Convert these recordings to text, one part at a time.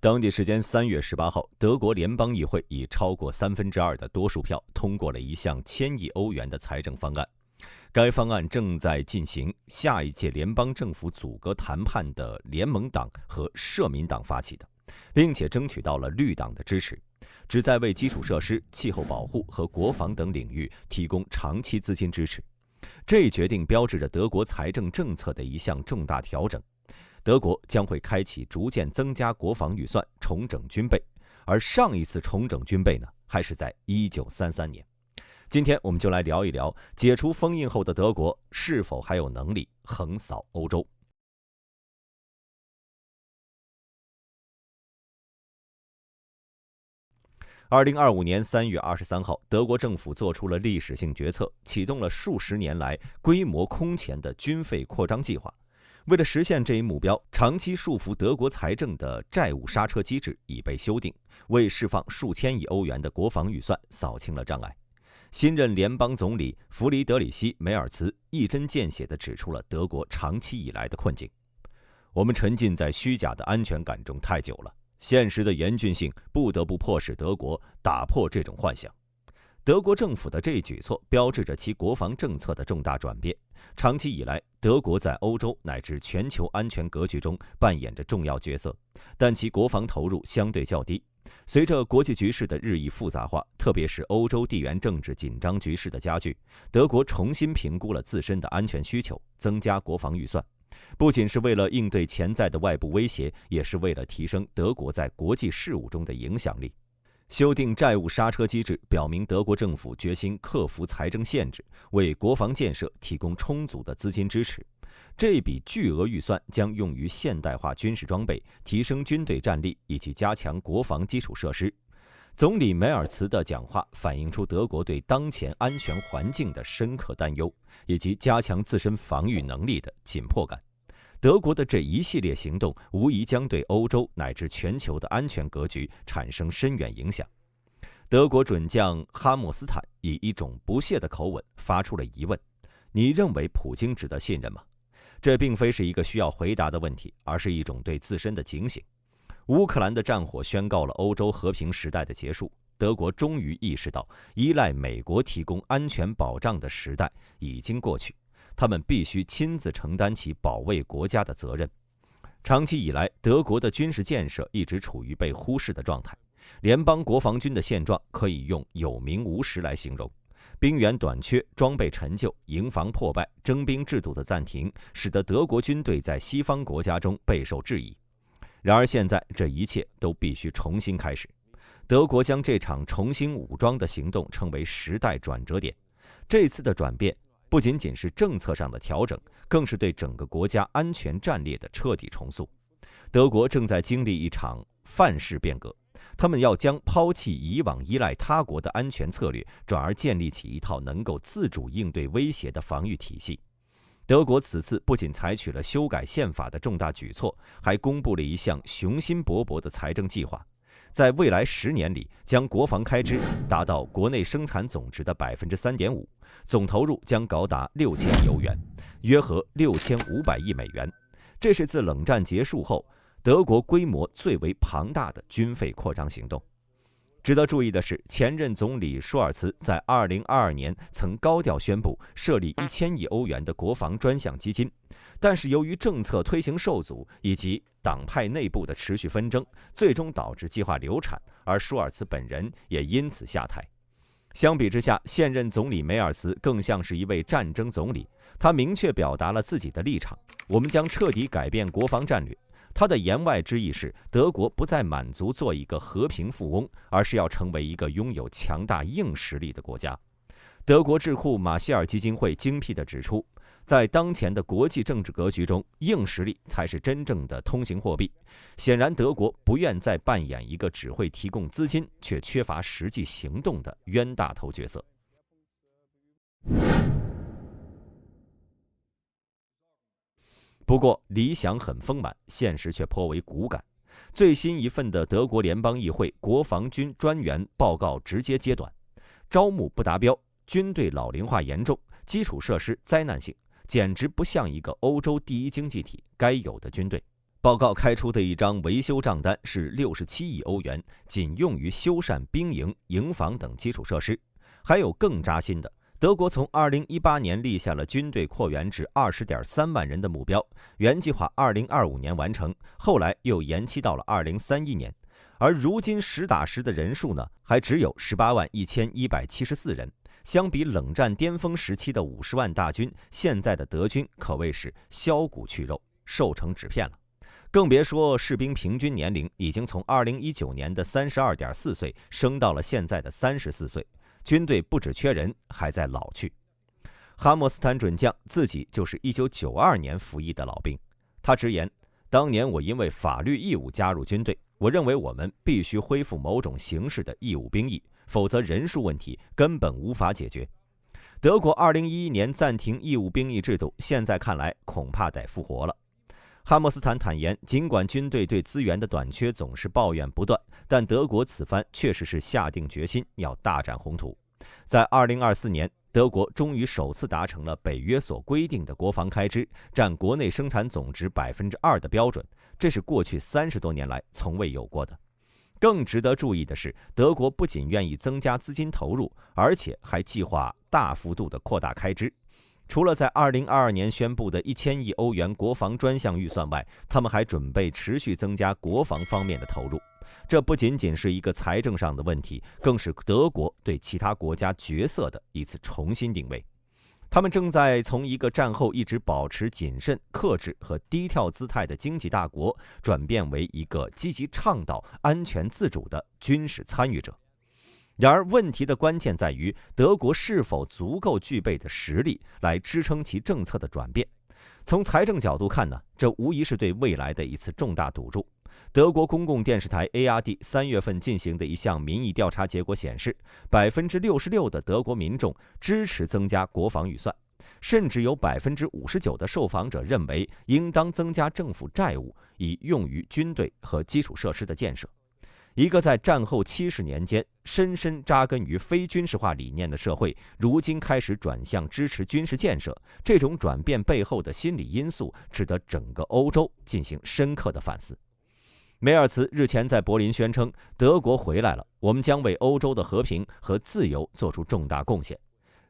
当地时间3月18号，德国联邦议会以超过2/3的多数票通过了一项1000亿欧元的财政方案。该方案正在进行下一届联邦政府组阁谈判的联盟党和社民党发起的，并且争取到了绿党的支持，旨在为基础设施、气候保护和国防等领域提供长期资金支持。这一决定标志着德国财政政策的一项重大调整。德国将会开启逐渐增加国防预算，重整军备，而上一次重整军备呢，还是在1933年。今天我们就来聊一聊，解除封印后的德国是否还有能力横扫欧洲。2025年3月23号，德国政府做出了历史性决策，启动了数十年来规模空前的军费扩张计划。为了实现这一目标，长期束缚德国财政的债务刹车机制已被修订，为释放数千亿欧元的国防预算扫清了障碍。新任联邦总理弗里德里希·梅尔茨一针见血地指出了德国长期以来的困境：我们沉浸在虚假的安全感中太久了，现实的严峻性不得不迫使德国打破这种幻想。德国政府的这一举措标志着其国防政策的重大转变。长期以来，德国在欧洲乃至全球安全格局中扮演着重要角色，但其国防投入相对较低。随着国际局势的日益复杂化，特别是欧洲地缘政治紧张局势的加剧，德国重新评估了自身的安全需求，增加国防预算，不仅是为了应对潜在的外部威胁，也是为了提升德国在国际事务中的影响力。修订债务刹车机制表明德国政府决心克服财政限制，为国防建设提供充足的资金支持。这笔巨额预算将用于现代化军事装备、提升军队战力以及加强国防基础设施。总理梅尔茨的讲话反映出德国对当前安全环境的深刻担忧，以及加强自身防御能力的紧迫感。德国的这一系列行动无疑将对欧洲乃至全球的安全格局产生深远影响。德国准将哈默斯坦以一种不屑的口吻发出了疑问：你认为普京值得信任吗？这并非是一个需要回答的问题，而是一种对自身的警醒。乌克兰的战火宣告了欧洲和平时代的结束，德国终于意识到依赖美国提供安全保障的时代已经过去，他们必须亲自承担起保卫国家的责任。长期以来，德国的军事建设一直处于被忽视的状态，联邦国防军的现状可以用有名无实来形容。兵员短缺、装备陈旧、营房破败、征兵制度的暂停，使得德国军队在西方国家中备受质疑。然而现在，这一切都必须重新开始。德国将这场重新武装的行动称为时代转折点。这次的转变不仅仅是政策上的调整，更是对整个国家安全战略的彻底重塑。德国正在经历一场范式变革，他们要将抛弃以往依赖他国的安全策略，转而建立起一套能够自主应对威胁的防御体系。德国此次不仅采取了修改宪法的重大举措，还公布了一项雄心勃勃的财政计划，在未来10年里，将国防开支达到国内生产总值的 3.5%， 总投入将高达6000亿欧元，约合6500亿美元。这是自冷战结束后德国规模最为庞大的军费扩张行动。值得注意的是，前任总理舒尔茨在2022年曾高调宣布设立1000亿欧元的国防专项基金，但是由于政策推行受阻以及党派内部的持续纷争，最终导致计划流产，而舒尔茨本人也因此下台。相比之下，现任总理梅尔茨更像是一位战争总理，他明确表达了自己的立场：我们将彻底改变国防战略。他的言外之意是，德国不再满足做一个和平富翁，而是要成为一个拥有强大硬实力的国家。德国智库马歇尔基金会精辟地指出，在当前的国际政治格局中，硬实力才是真正的通行货币。显然，德国不愿再扮演一个只会提供资金却缺乏实际行动的冤大头角色。不过，理想很丰满，现实却颇为骨感。最新一份的德国联邦议会国防军专员报告直接揭短：招募不达标，军队老龄化严重，基础设施灾难性，简直不像一个欧洲第一经济体该有的军队。报告开出的一张维修账单是67亿欧元，仅用于修缮兵营、营房等基础设施。还有更扎心的，德国从2018年立下了军队扩员至20.3万人的目标，原计划2025年完成，后来又延期到了2031年。而如今实打实的人数呢，还只有181174人。相比冷战巅峰时期的50万大军，现在的德军可谓是削骨去肉，瘦成纸片了。更别说士兵平均年龄已经从2019年的32.4岁升到了现在的34岁，军队不只缺人，还在老去。哈默斯坦准将自己就是1992年服役的老兵，他直言，当年我因为法律义务加入军队，我认为我们必须恢复某种形式的义务兵役，否则人数问题根本无法解决。德国2011年暂停义务兵役制度，现在看来恐怕得复活了。哈默斯坦坦言，尽管军队对资源的短缺总是抱怨不断，但德国此番确实是下定决心要大展宏图。在2024年，德国终于首次达成了北约所规定的国防开支占国内生产总值2%的标准，这是过去30多年来从未有过的。更值得注意的是，德国不仅愿意增加资金投入，而且还计划大幅度的扩大开支。除了在2022年宣布的1000亿欧元国防专项预算外，他们还准备持续增加国防方面的投入。这不仅仅是一个财政上的问题，更是德国对其他国家角色的一次重新定位。他们正在从一个战后一直保持谨慎、克制和低调姿态的经济大国，转变为一个积极倡导安全自主的军事参与者。然而，问题的关键在于德国是否足够具备的实力来支撑其政策的转变。从财政角度看呢，这无疑是对未来的一次重大赌注。德国公共电视台 ARD 3月份进行的一项民意调查结果显示，66%的德国民众支持增加国防预算，甚至有59%的受访者认为应当增加政府债务，以用于军队和基础设施的建设。一个在战后70年间深深扎根于非军事化理念的社会，如今开始转向支持军事建设，这种转变背后的心理因素值得整个欧洲进行深刻的反思。梅尔茨日前在柏林宣称，德国回来了，我们将为欧洲的和平和自由做出重大贡献。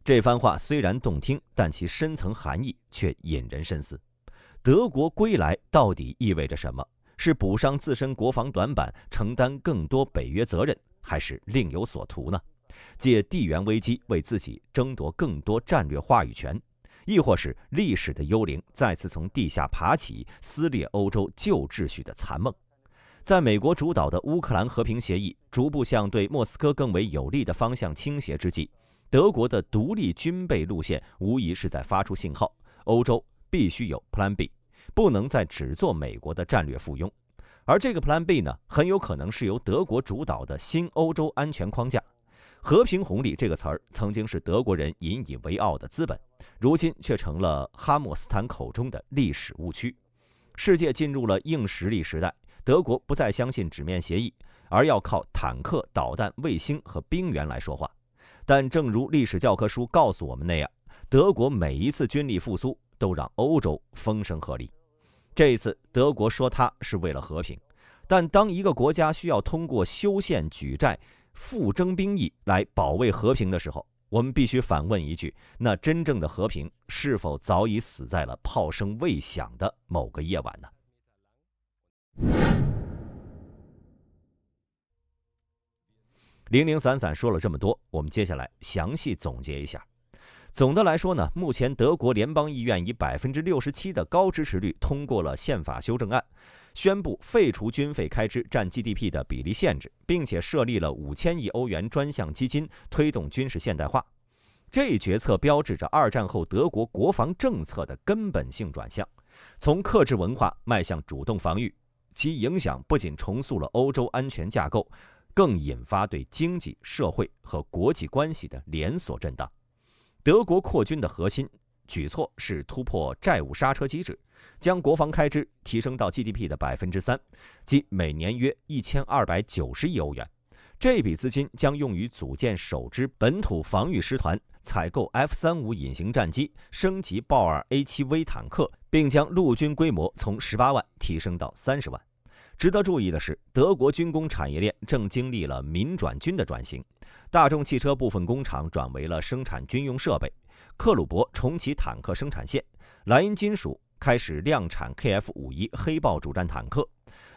这番话虽然动听，但其深层含义却引人深思。德国归来到底意味着什么？是补上自身国防短板，承担更多北约责任，还是另有所图呢？借地缘危机为自己争夺更多战略话语权，亦或是历史的幽灵再次从地下爬起，撕裂欧洲旧秩序的残梦？在美国主导的乌克兰和平协议逐步向对莫斯科更为有利的方向倾斜之际，德国的独立军备路线无疑是在发出信号，欧洲必须有 Plan B， 不能再只做美国的战略附庸。而这个 Plan B 呢，很有可能是由德国主导的新欧洲安全框架。和平红利这个词儿曾经是德国人引以为傲的资本，如今却成了哈默斯坦口中的历史误区。世界进入了硬实力时代，德国不再相信纸面协议，而要靠坦克、导弹、卫星和兵员来说话。但正如历史教科书告诉我们那样，德国每一次军力复苏都让欧洲风声鹤唳。这一次，德国说它是为了和平，但当一个国家需要通过修宪、举债、复征兵役来保卫和平的时候，我们必须反问一句：那真正的和平是否早已死在了炮声未响的某个夜晚呢？00散说了这么多，我们接下来详细总结一下。总的来说呢，目前德国联邦议院以67%的高支持率通过了宪法修正案，宣布废除军费开支占 GDP 的比例限制，并且设立了5000亿欧元专项基金，推动军事现代化。这一决策标志着二战后德国国防政策的根本性转向，从克制文化迈向主动防御，其影响不仅重塑了欧洲安全架构，更引发对经济、社会和国际关系的连锁震荡。德国扩军的核心举措是突破债务刹车机制，将国防开支提升到 GDP 的 3%， 即每年约1290亿欧元。这笔资金将用于组建首支本土防御师团，采购 F-35 隐形战机，升级豹2 A7V 坦克，并将陆军规模从18万提升到30万。值得注意的是，德国军工产业链正经历了民转军的转型，大众汽车部分工厂转为了生产军用设备，克虏伯重启坦克生产线，莱茵金属开始量产 KF51黑豹主战坦克。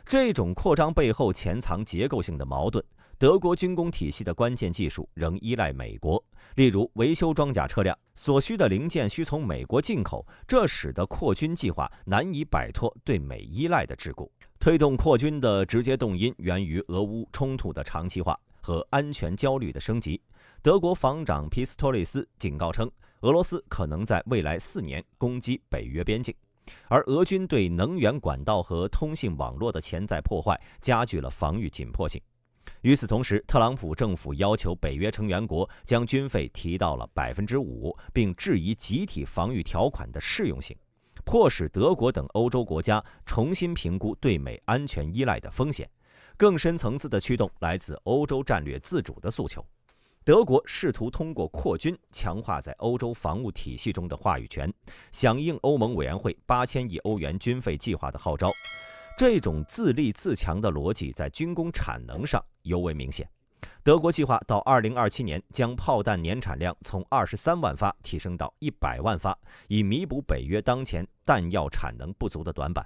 这种扩张背后潜藏结构性的矛盾，德国军工体系的关键技术仍依赖美国，例如维修装甲车辆所需的零件需从美国进口，这使得扩军计划难以摆脱对美依赖的桎梏。推动扩军的直接动因源于俄乌冲突的长期化和安全焦虑的升级。德国防长皮斯托利斯警告称，俄罗斯可能在未来4年攻击北约边境，而俄军对能源管道和通信网络的潜在破坏加剧了防御紧迫性。与此同时，特朗普政府要求北约成员国将军费提到了 5%， 并质疑集体防御条款的适用性，迫使德国等欧洲国家重新评估对美安全依赖的风险。更深层次的驱动来自欧洲战略自主的诉求。德国试图通过扩军强化在欧洲防务体系中的话语权，响应欧盟委员会8000亿欧元军费计划的号召。这种自立自强的逻辑在军工产能上尤为明显。德国计划到2027年将炮弹年产量从23万发提升到100万发，以弥补北约当前弹药产能不足的短板。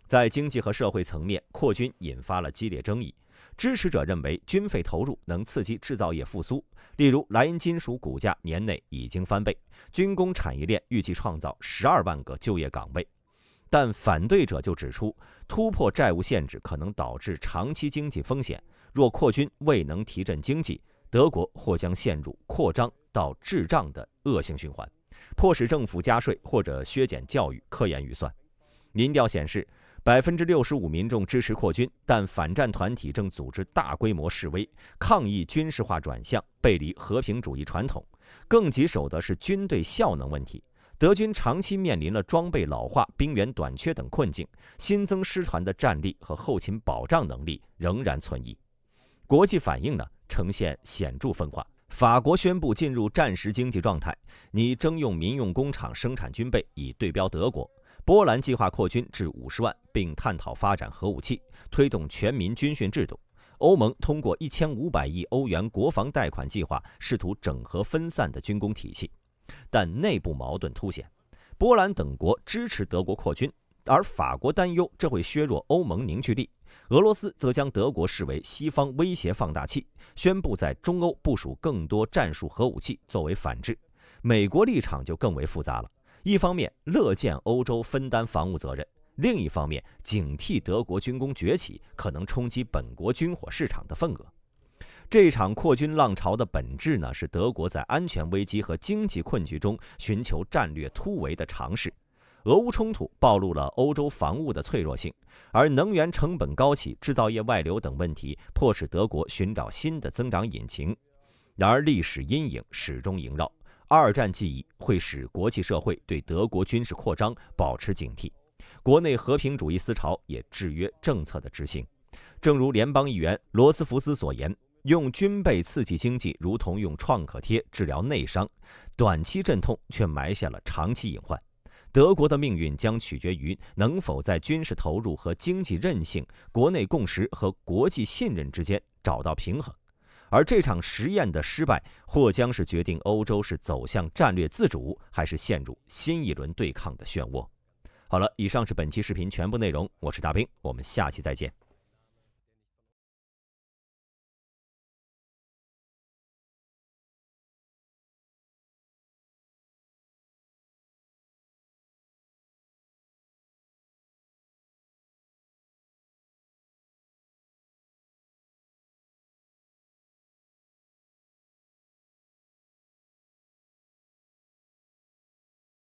在经济和社会层面，扩军引发了激烈争议。支持者认为军费投入能刺激制造业复苏，例如莱茵金属股价年内已经翻倍，军工产业链预计创造12万个就业岗位。但反对者就指出，突破债务限制可能导致长期经济风险，若扩军未能提振经济，德国或将陷入扩张到滞胀的恶性循环，迫使政府加税或者削减教育科研预算。民调显示，65%民众支持扩军，但反战团体正组织大规模示威，抗议军事化转向，背离和平主义传统。更棘手的是军队效能问题。德军长期面临了装备老化、兵员短缺等困境，新增师团的战力和后勤保障能力仍然存疑。国际反应呢，呈现显著分化。法国宣布进入战时经济状态，拟征用民用工厂生产军备以对标德国。波兰计划扩军至50万，并探讨发展核武器，推动全民军训制度。欧盟通过1500亿欧元国防贷款计划，试图整合分散的军工体系。但内部矛盾凸显，波兰等国支持德国扩军，而法国担忧这会削弱欧盟凝聚力。俄罗斯则将德国视为西方威胁放大器，宣布在中欧部署更多战术核武器作为反制。美国立场就更为复杂了，一方面乐见欧洲分担防务责任，另一方面警惕德国军工崛起可能冲击本国军火市场的份额。这场扩军浪潮的本质呢，是德国在安全危机和经济困局中寻求战略突围的尝试。俄乌冲突暴露了欧洲防务的脆弱性，而能源成本高企、制造业外流等问题迫使德国寻找新的增长引擎。然而历史阴影始终萦绕，二战记忆会使国际社会对德国军事扩张保持警惕，国内和平主义思潮也制约政策的执行。正如联邦议员罗斯福斯所言，用军备刺激经济，如同用创可贴治疗内伤，短期阵痛却埋下了长期隐患。德国的命运将取决于能否在军事投入和经济韧性、国内共识和国际信任之间找到平衡。而这场实验的失败，或将是决定欧洲是走向战略自主，还是陷入新一轮对抗的漩涡。好了，以上是本期视频全部内容，我是大兵，我们下期再见。